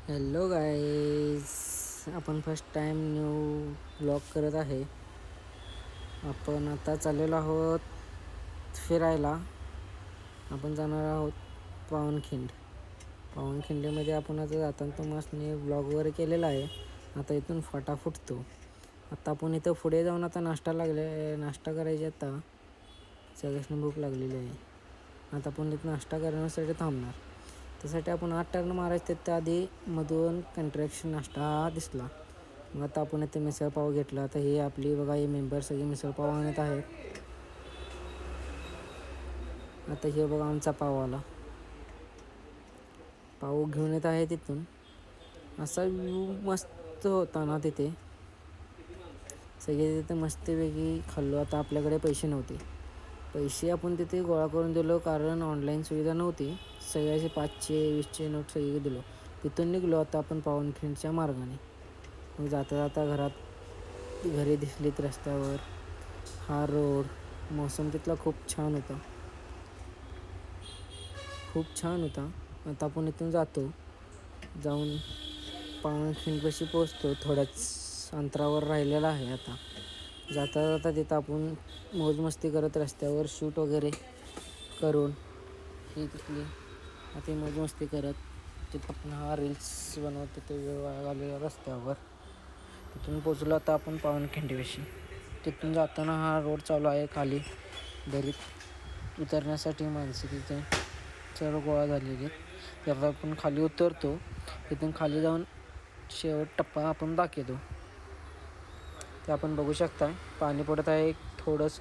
Hello guys, आपण first time new blog करत आहे. आपण आता चाललेलो आहोत फिरायला. आपण जाणार आहोत पावनखिंडीमध्ये. आपण आता जाताना तो मस्तने ब्लॉग वगैरे केलेला आहे. आता इथून फाटा फुटतो. आता आपण इथं पुढे जाऊन आता नाश्ता करायचे. आता सगळ्यांना भूक लागलेली आहे. आता आपण इथं नाश्ता करण्यासाठी थांबणार. त्यासाठी आपण 8 टर्न मारायचे. त्याआधी मधून कंट्रॅक्शन नाश्ता दिसला. मग आता आपण इथे मिसळपाव घेतला. आता हे आपली बघा, हे मेंबर सगळे मिसळपाव आणत आहेत. आता हे बघा आमचा पाववाला पाव घेऊन येत आहे. तिथून असा व्ह्यू मस्त होता ना तिथे. सगळे तिथे मस्तपैकी खाल्लो. आता आपल्याकडे पैसे आपण तिथे गोळा करून दिलो, कारण ऑनलाईन सुविधा नव्हती. सगळ्याचे 500 20चे नोट सगळे दिलो. तिथून निघलो आता आपण पावनखिंडच्या मार्गाने. मग जाता जाता घरे दिसलीत रस्त्यावर. हा रोड, मौसम तिथला खूप छान होता. आता आपण इथून जाऊन पावनखिंडपाशी पोचतो. थोड्याच अंतरावर राहिलेला आहे. आता जाता जाता तिथं आपण मौजमस्ती करत रस्त्यावर शूट वगैरे करून ही तिथली आता मौजमस्ती करत तिथं आपण रील्स बनवत तिथे वेळ वाया घालवलेला रस्त्यावर. तिथून पोचलो आता आपण पावनखिंडीपाशी. तिथून जाताना हा रोड चालू आहे. खाली दरीत उतरण्यासाठी माणसं तिथे सर्व गोळा झालेली. तर आपण खाली उतरतो. तिथून खाली जाऊन शेवट टप्पा आपण दाखवतो. ते आपण बघू शकता. पाणी पडत आहे थोडंसं.